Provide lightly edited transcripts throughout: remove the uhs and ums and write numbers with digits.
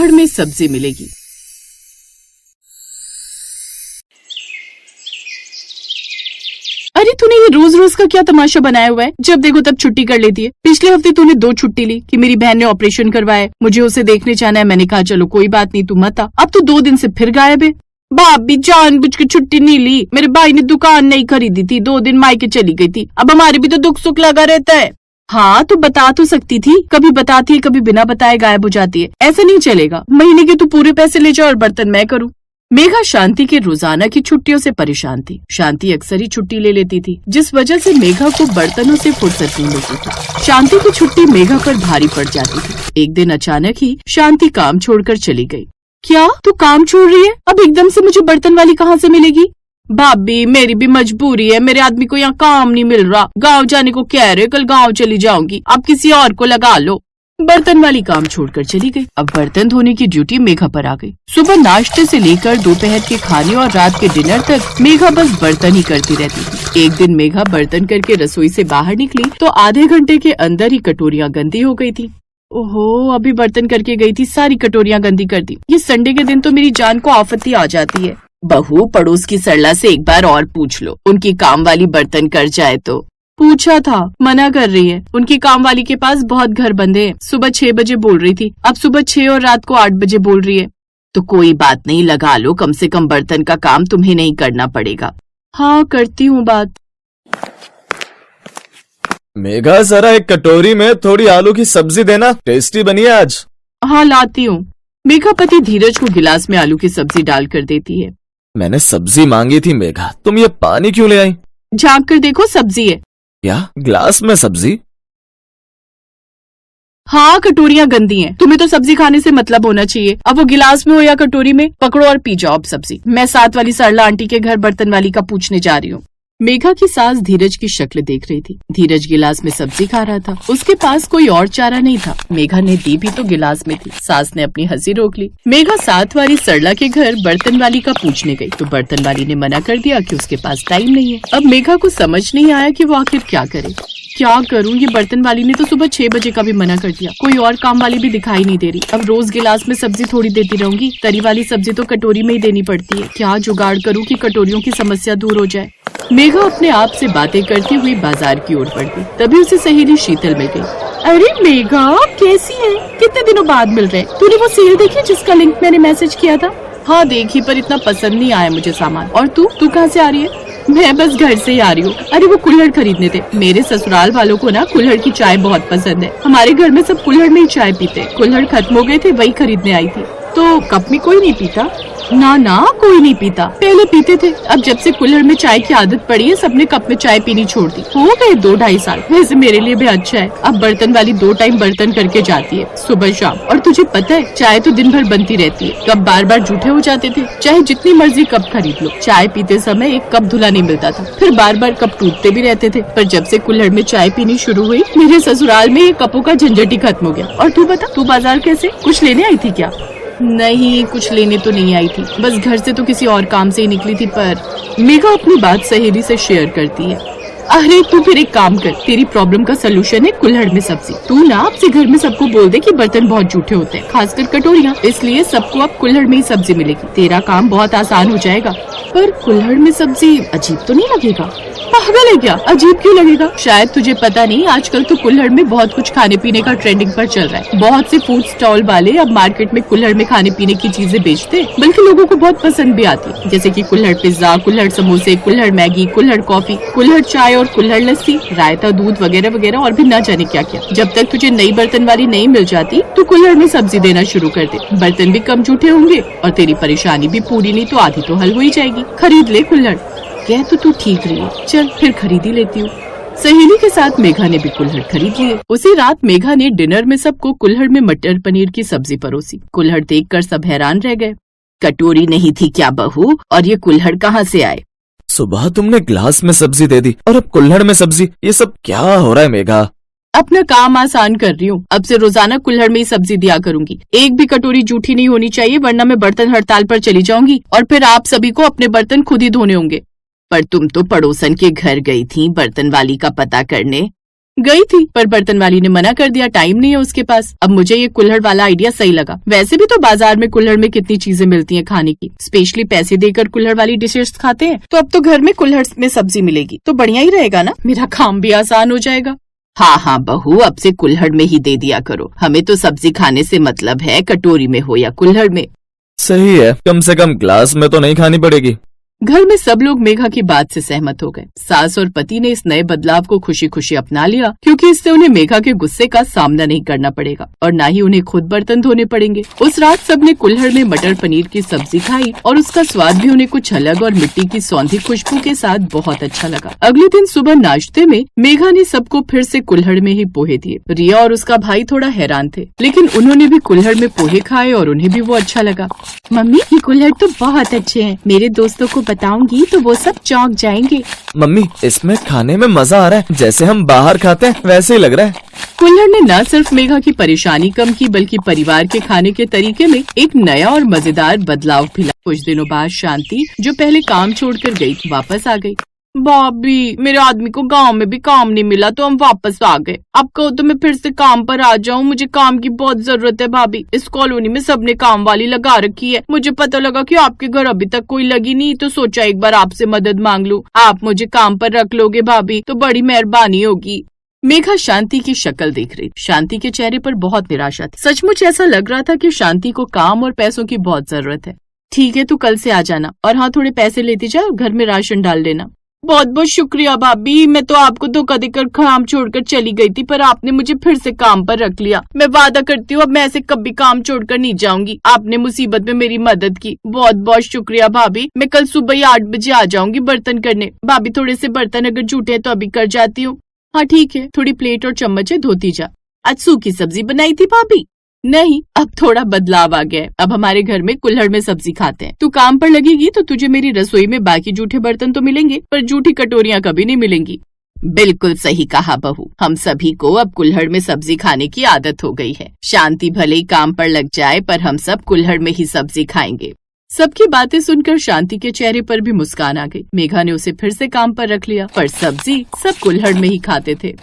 कुल्हड़ में सब्जी मिलेगी। अरे तूने ये रोज रोज का क्या तमाशा बनाया हुआ है? जब देखो तब छुट्टी कर लेती है। पिछले हफ्ते तूने 2 छुट्टी ली कि मेरी बहन ने ऑपरेशन करवाया, मुझे उसे देखने जाना है। मैंने कहा चलो कोई बात नहीं, तू मत आ। अब तू 2 दिन से फिर गायब है। भाभी जानबूझ के छुट्टी नहीं ली, मेरे भाई ने दुकान नहीं खरीदी थी, 2 दिन मायके चली गई थी। अब हमारे भी तो दुख सुख लगा रहता है। हाँ तो बता तो सकती थी, कभी बताती है कभी बिना बताए गायब हो जाती है। ऐसा नहीं चलेगा, महीने के तू पूरे पैसे ले जाओ और बर्तन मैं करूँ। मेघा शांति के रोजाना की छुट्टियों से परेशान थी। शांति अक्सर ही छुट्टी ले लेती थी, जिस वजह से मेघा को बर्तनों से फुर्सत नहीं मिलती थी। शांति की छुट्टी मेघा पर भारी पड़ जाती थी। एक दिन अचानक ही शांति काम छोड़कर चली गई। क्या तू काम छोड़ रही है? अब एकदम से मुझे बर्तन वाली कहाँ से मिलेगी? भाभी मेरी भी मजबूरी है, मेरे आदमी को यहाँ काम नहीं मिल रहा। गाँव जाने को कह रहे, कल गाँव चली जाऊंगी, अब किसी और को लगा लो। बर्तन वाली काम छोड़कर चली गई। अब बर्तन धोने की ड्यूटी मेघा पर आ गई। सुबह नाश्ते से लेकर दोपहर के खाने और रात के डिनर तक मेघा बस बर्तन ही करती रहती थी। एक दिन मेघा बर्तन करके रसोई से बाहर निकली तो आधे घंटे के अंदर ही कटोरियां गंदी हो गई थी। ओहो, अभी बर्तन करके गई थी, सारी कटोरियां गंदी कर दी। ये संडे के दिन तो मेरी जान को आफत ही आ जाती है। बहू, पड़ोस की सरला से एक बार और पूछ लो, उनकी काम वाली बर्तन कर जाए तो। पूछा था, मना कर रही है। उनकी काम वाली के पास बहुत घर बंधे हैं। सुबह 6 बजे बोल रही थी, अब सुबह 6 और रात को 8 बजे बोल रही है। तो कोई बात नहीं, लगा लो, कम से कम बर्तन का काम तुम्हें नहीं करना पड़ेगा। हाँ करती हूँ बात। मेघा जरा एक कटोरी में थोड़ी आलू की सब्जी देना, टेस्टी बनी है आज। हाँ लाती हूँ। मेघा पति धीरज को गिलास में आलू की सब्जी डाल कर देती है। मैंने सब्जी मांगी थी मेघा, तुम ये पानी क्यों ले आई? झाँक कर देखो, सब्जी है। क्या ग्लास में सब्जी? हाँ कटोरियां गंदी हैं। तुम्हें तो सब्जी खाने से मतलब होना चाहिए। अब वो गिलास में हो या कटोरी में, पकड़ो और पी जाओ अब सब्जी। मैं साथ वाली सरला आंटी के घर बर्तन वाली का पूछने जा रही हूँ। मेघा की सास धीरज की शक्ल देख रही थी। धीरज गिलास में सब्जी खा रहा था, उसके पास कोई और चारा नहीं था। मेघा ने दी भी तो गिलास में थी। सास ने अपनी हंसी रोक ली। मेघा साथ वाली सरला के घर बर्तन वाली का पूछने गई तो बर्तन वाली ने मना कर दिया कि उसके पास टाइम नहीं है। अब मेघा को समझ नहीं आया कि वो आखिर क्या करे। क्या करूं, ये बर्तन वाली ने तो सुबह 6 बजे का भी मना कर दिया। कोई और काम वाली भी दिखाई नहीं दे रही। अब रोज गिलास में सब्जी थोड़ी देती रहूंगी, तरी वाली सब्जी तो कटोरी में ही देनी पड़ती है। क्या जुगाड़ करूं कि कटोरियों की समस्या दूर हो जाए। मेघा अपने आप से बातें करती हुई बाजार की ओर बढ़ गई। तभी उसे सहेली शीतल मिल गई। अरे मेघा कैसी है, कितने दिनों बाद मिल रहे। तूने वो सेल देखी जिसका लिंक मैंने मैसेज किया था? हाँ देखी, पर इतना पसंद नहीं आया मुझे सामान। और तू कहाँ से आ रही है? मैं बस घर से ही आ रही हूँ। अरे वो कुल्हड़ खरीदने थे। मेरे ससुराल वालों को ना कुल्हड़ की चाय बहुत पसंद है। हमारे घर में सब कुल्हड़ में ही चाय पीते। कुल्हड़ खत्म हो गए थे, वही खरीदने आई थी। तो कप में कोई नहीं पीता? ना ना कोई नहीं पीता, पहले पीते थे। अब जब से कुल्हड़ में चाय की आदत पड़ी है, सबने कप में चाय पीनी छोड़ दी। हो गए 2-2.5 साल। वैसे मेरे लिए भी अच्छा है। अब बर्तन वाली 2 टाइम बर्तन करके जाती है, सुबह शाम। और तुझे पता है चाय तो दिन भर बनती रहती है। कप बार बार जूठे हो जाते थे, चाहे जितनी मर्जी कप खरीद लो। चाय पीते समय एक कप धुला नहीं मिलता था, फिर बार बार कप टूटते भी रहते थे। पर जब से कुल्हड़ में चाय पीनी शुरू हुई, मेरे ससुराल में ये कपों का झंझट ही खत्म हो गया। और तू बता, तू बाजार कैसे, कुछ लेने आई थी क्या? नहीं, कुछ लेने तो नहीं आई थी, बस घर से तो किसी और काम से ही निकली थी। पर मेघा अपनी बात सहेली से शेयर करती है। अरे तू फिर एक काम कर, तेरी प्रॉब्लम का सलूशन है कुल्हड़ में सब्जी। तू ना आपसे घर में सबको बोल दे कि बर्तन बहुत जूठे होते हैं, खासकर कटोरियाँ। इसलिए सबको अब कुल्हड़ में ही सब्जी मिलेगी। तेरा काम बहुत आसान हो जाएगा। पर कुल्हड़ में सब्जी अजीब तो नहीं लगेगा? पागल है क्या, अजीब क्यों लगेगा? शायद तुझे पता नहीं, आजकल तो कुल्हड़ में बहुत कुछ खाने पीने का ट्रेंडिंग पर चल रहा है। बहुत से फूड स्टॉल वाले अब मार्केट में कुल्हड़ में खाने पीने की चीजें बेचते हैं, बल्कि लोगों को बहुत पसंद भी आती है। जैसे कि कुल्हड़ पिज्जा, कुल्हड़ समोसे, कुल्हड़ मैगी, कुल्हड़ कॉफी, कुल्हड़ चाय और कुल्हड़ लस्सी, रायता, दूध वगैरह वगैरह, और भी न जाने क्या क्या। जब तक तुझे नई बर्तन वाली नहीं मिल जाती तो कुल्हड़ में सब्जी देना शुरू कर दे। बर्तन भी कम जूठे होंगे और तेरी परेशानी भी पूरी नहीं तो आधी तो हल हो ही जाएगी। खरीद ले कुल्हड़। कह तो तू ठीक रही है, चल फिर खरीद ही लेती हूँ। सहेली के साथ मेघा ने भी कुल्हड़ खरीद लिए। उसी रात मेघा ने डिनर में सबको कुल्हड़ में मटर पनीर की सब्जी परोसी। कुल्हड़ देखकर सब हैरान रह गए। कटोरी नहीं थी क्या बहू, और ये कुल्हड़ कहाँ से आए? सुबह तुमने ग्लास में सब्जी दे दी और अब कुल्हड़ में सब्जी, ये सब क्या हो रहा है मेघा? अपना काम आसान कर रही हूँ। अब से रोजाना कुल्हड़ में ही सब्जी दिया करूंगी। एक भी कटोरी जूठी नहीं होनी चाहिए, वरना मैं बर्तन हड़ताल पर चली जाऊंगी और फिर आप सभी को अपने बर्तन खुद ही धोने होंगे। पर तुम तो पड़ोसन के घर गई थी बर्तन वाली का पता करने। गई थी पर बर्तन वाली ने मना कर दिया, टाइम नहीं है उसके पास। अब मुझे ये कुल्हड़ वाला आइडिया सही लगा। वैसे भी तो बाजार में कुल्हड़ में कितनी चीजें मिलती हैं खाने की, स्पेशली पैसे देकर कुल्हड़ वाली डिशेस खाते हैं, तो अब तो घर में कुल्हड़ में सब्जी मिलेगी तो बढ़िया ही रहेगा ना, मेरा काम भी आसान हो जाएगा। हाँ हाँ बहू, अब से कुल्हड़ में ही दे दिया करो, हमें तो सब्जी खाने से मतलब है, कटोरी में हो या कुल्हड़ में। सही है, कम से कम ग्लास में तो नहीं खानी पड़ेगी। घर में सब लोग मेघा की बात से सहमत हो गए। सास और पति ने इस नए बदलाव को खुशी खुशी अपना लिया, क्योंकि इससे उन्हें मेघा के गुस्से का सामना नहीं करना पड़ेगा और न ही उन्हें खुद बर्तन धोने पड़ेंगे। उस रात सबने कुल्हड़ में मटर पनीर की सब्जी खाई और उसका स्वाद भी उन्हें कुछ अलग और मिट्टी की सौंधी खुशबू के साथ बहुत अच्छा लगा। अगले दिन सुबह नाश्ते में मेघा ने सबको फिर से कुल्हड़ में ही पोहे दिए। रिया और उसका भाई थोड़ा हैरान थे, लेकिन उन्होंने भी कुल्हड़ में पोहे खाए और उन्हें भी वो अच्छा लगा। मम्मी, ये कुल्हड़ तो बहुत अच्छे हैं, मेरे दोस्तों को बताऊंगी तो वो सब चौंक जाएंगे। मम्मी, इसमें खाने में मजा आ रहा है, जैसे हम बाहर खाते हैं वैसे ही लग रहा है। कुल्हड़ ने न सिर्फ मेघा की परेशानी कम की, बल्कि परिवार के खाने के तरीके में एक नया और मजेदार बदलाव भी ला। कुछ दिनों बाद शांति, जो पहले काम छोड़कर गई थी, वापस आ गई। भाभी, मेरे आदमी को गांव में भी काम नहीं मिला तो हम वापस आ गए। अब कहो तो मैं फिर से काम पर आ जाऊं, मुझे काम की बहुत जरूरत है भाभी। इस कॉलोनी में सबने काम वाली लगा रखी है। मुझे पता लगा कि आपके घर अभी तक कोई लगी नहीं, तो सोचा एक बार आपसे मदद मांग लूं। आप मुझे काम पर रख लोगे भाभी तो बड़ी मेहरबानी होगी। मेघा शांति की शक्ल देख रही। शांति के चेहरे पर बहुत निराशा थी। सचमुच ऐसा लग रहा था कि शांति को काम और पैसों की बहुत जरूरत है। ठीक है, तू कल से आ जाना और हाँ, थोड़े पैसे लेती जा, घर में राशन डाल देना। बहुत बहुत शुक्रिया भाभी, मैं तो आपको धोखा देकर काम छोड़कर चली गई थी, पर आपने मुझे फिर से काम पर रख लिया। मैं वादा करती हूँ अब मैं ऐसे कभी काम छोड़कर नहीं जाऊंगी। आपने मुसीबत में मेरी मदद की, बहुत बहुत शुक्रिया भाभी। मैं कल सुबह ही 8 बजे आ जाऊंगी बर्तन करने। भाभी, थोड़े से बर्तन अगर झूठे हैं तो अभी कर जाती हूँ। हाँ ठीक है, थोड़ी प्लेट और चम्मच धोती जा। आज सूखी सब्जी बनाई थी भाभी? नहीं, अब थोड़ा बदलाव आ गया है। अब हमारे घर में कुल्हड़ में सब्जी खाते हैं। तू काम पर लगेगी तो तुझे मेरी रसोई में बाकी जूठे बर्तन तो मिलेंगे, पर जूठी कटोरियां कभी नहीं मिलेंगी। बिल्कुल सही कहा बहू, हम सभी को अब कुल्हड़ में सब्जी खाने की आदत हो गई है। शांति भले ही काम पर लग जाए, पर हम सब कुल्हड़ में ही सब्जी खाएंगे। सबकी बातें सुनकर शांति के चेहरे पर भी मुस्कान आ गई। मेघा ने उसे फिर से काम पर रख लिया, पर सब्जी सब कुल्हड़ में ही खाते थे।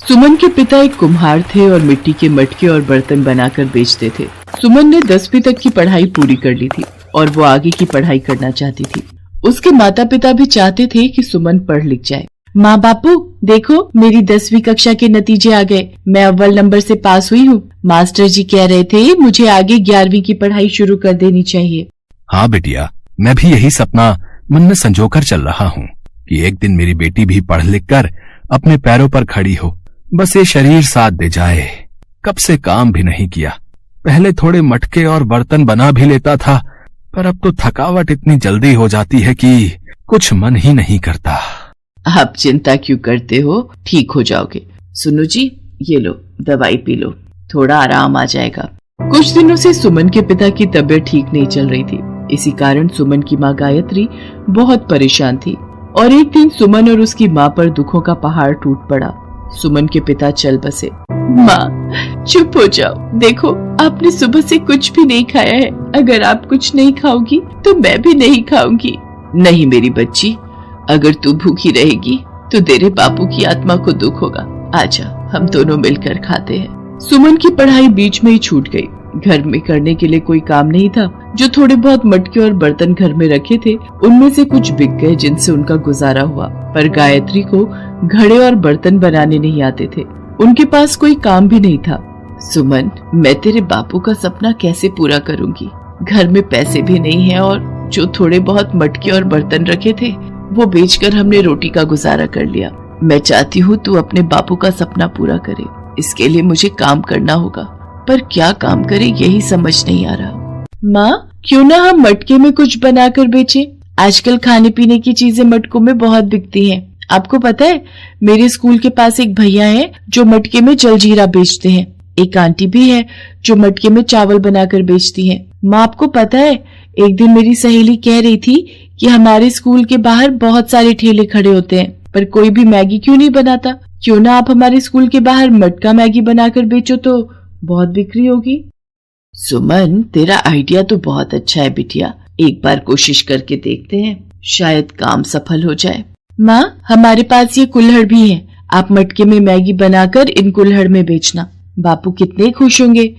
सुमन के पिता एक कुम्हार थे और मिट्टी के मटके और बर्तन बनाकर बेचते थे। सुमन ने 10वीं तक की पढ़ाई पूरी कर ली थी और वो आगे की पढ़ाई करना चाहती थी। उसके माता पिता भी चाहते थे कि सुमन पढ़ लिख जाए। माँ बापू, देखो मेरी 10वीं कक्षा के नतीजे आ गए, मैं अव्वल नंबर से पास हुई हूँ। मास्टर जी कह रहे थे मुझे आगे 11वीं की पढ़ाई शुरू कर देनी चाहिए। हाँ बेटिया, मैं भी यही सपना मन में संजोकर चल रहा हूँ कि एक दिन मेरी बेटी भी पढ़ लिख कर अपने पैरों पर खड़ी हो। बस ये शरीर साथ दे जाए। कब से काम भी नहीं किया। पहले थोड़े मटके और बर्तन बना भी लेता था, पर अब तो थकावट इतनी जल्दी हो जाती है कि कुछ मन ही नहीं करता। आप चिंता क्यों करते हो, ठीक हो जाओगे। सुनो जी, ये लो दवाई पी लो, थोड़ा आराम आ जाएगा। कुछ दिनों से सुमन के पिता की तबीयत ठीक नहीं चल रही थी। इसी कारण सुमन की माँ गायत्री बहुत परेशान थी और एक दिन सुमन और उसकी माँ पर दुखों का पहाड़ टूट पड़ा। सुमन के पिता चल बसे। माँ चुप हो जाओ, देखो आपने सुबह से कुछ भी नहीं खाया है। अगर आप कुछ नहीं खाओगी तो मैं भी नहीं खाऊंगी। नहीं मेरी बच्ची, अगर तू भूखी रहेगी तो तेरे बापू की आत्मा को दुख होगा। आजा, हम दोनों मिलकर खाते हैं। सुमन की पढ़ाई बीच में ही छूट गई। घर में करने के लिए कोई काम नहीं था। जो थोड़े बहुत मटके और बर्तन घर में रखे थे उनमें से कुछ बिक गए, जिनसे उनका गुजारा हुआ। पर गायत्री को घड़े और बर्तन बनाने नहीं आते थे। उनके पास कोई काम भी नहीं था। सुमन, मैं तेरे बापू का सपना कैसे पूरा करूंगी? घर में पैसे भी नहीं है और जो थोड़े बहुत मटके और बर्तन रखे थे वो बेचकर हमने रोटी का गुजारा कर लिया। मैं चाहती हूँ तू अपने बापू का सपना पूरा करे। इसके लिए मुझे काम करना होगा, पर क्या काम करे यही समझ नहीं आ रहा। माँ, क्यों ना हम मटके में कुछ बनाकर बेचें? आजकल खाने पीने की चीजें मटकों में बहुत बिकती हैं। आपको पता है, मेरे स्कूल के पास एक भैया हैं जो मटके में जलजीरा बेचते हैं। एक आंटी भी है जो मटके में चावल बनाकर बेचती हैं। माँ, आपको पता है, एक दिन मेरी सहेली कह रही थी कि हमारे स्कूल के बाहर बहुत सारे ठेले खड़े होते हैं, पर कोई भी मैगी क्यों नहीं बनाता? क्यों ना आप हमारे स्कूल के बाहर मटका मैगी बनाकर बेचो, तो बहुत बिक्री होगी। सुमन, तेरा आइडिया तो बहुत अच्छा है बिटिया, एक बार कोशिश करके देखते हैं, शायद काम सफल हो जाए। माँ, हमारे पास ये कुल्हड़ भी है, आप मटके में मैगी बनाकर इन कुल्हड़ में बेचना। बापू कितने खुश होंगे।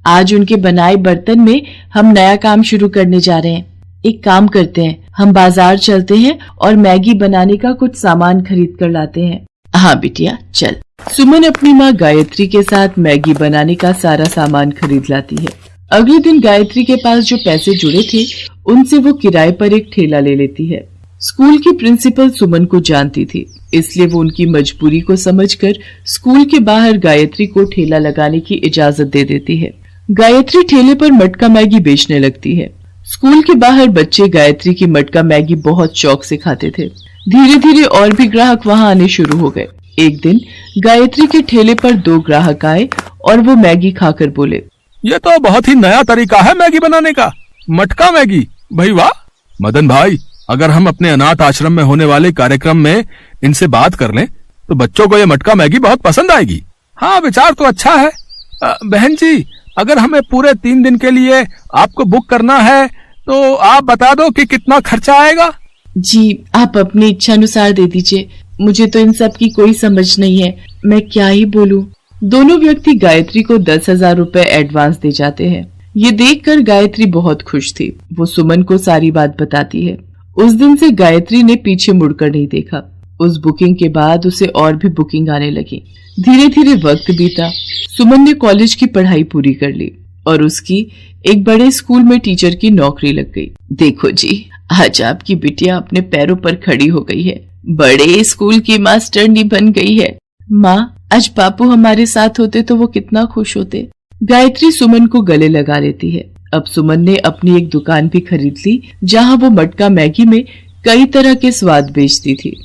आज उनके बनाए बर्तन में हम नया काम शुरू करने जा रहे हैं। एक काम करते हैं, हम बाजार चलते हैं और मैगी बनाने का कुछ सामान खरीद कर लाते हैं। हाँ बिटिया, चल। सुमन अपनी माँ गायत्री के साथ मैगी बनाने का सारा सामान खरीद लाती है। अगले दिन गायत्री के पास जो पैसे जुड़े थे, उनसे वो किराए पर एक ठेला ले लेती है। स्कूल की प्रिंसिपल सुमन को जानती थी, इसलिए वो उनकी मजबूरी को समझकर स्कूल के बाहर गायत्री को ठेला लगाने की इजाजत दे देती है। गायत्री ठेले पर मटका मैगी बेचने लगती है। स्कूल के बाहर बच्चे गायत्री की मटका मैगी बहुत शौक से खाते थे। धीरे धीरे और भी ग्राहक वहां आने शुरू हो गए। एक दिन गायत्री के ठेले पर 2 ग्राहक आए और वो मैगी खाकर बोले, ये तो बहुत ही नया तरीका है मैगी बनाने का, मटका मैगी। भाई वाह मदन भाई, अगर हम अपने अनाथ आश्रम में होने वाले कार्यक्रम में इनसे बात कर लें तो बच्चों को ये मटका मैगी बहुत पसंद आएगी। हाँ, विचार तो अच्छा है। बहन जी, अगर हमें पूरे 3 दिन के लिए आपको बुक करना है तो आप बता दो कि कितना खर्चा आएगा। जी, आप अपनी इच्छा अनुसार दे दीजिए, मुझे तो इन सब की कोई समझ नहीं है, मैं क्या ही बोलूं। दोनों व्यक्ति गायत्री को 10,000 रुपए एडवांस दे जाते हैं। ये देखकर गायत्री बहुत खुश थी। वो सुमन को सारी बात बताती है। उस दिन से गायत्री ने पीछे मुड़कर नहीं देखा। उस बुकिंग के बाद उसे और भी बुकिंग आने लगी। धीरे धीरे वक्त बीता। सुमन ने कॉलेज की पढ़ाई पूरी कर ली और उसकी एक बड़े स्कूल में टीचर की नौकरी लग गई। देखो जी, आज आपकी बिटिया अपने पैरों पर खड़ी हो गई है, बड़े स्कूल की मास्टरनी बन गई है। माँ, आज बापू हमारे साथ होते तो वो कितना खुश होते। गायत्री सुमन को गले लगा लेती है। अब सुमन ने अपनी एक दुकान भी खरीद ली, जहाँ वो मटका मैगी में कई तरह के स्वाद बेचती थी।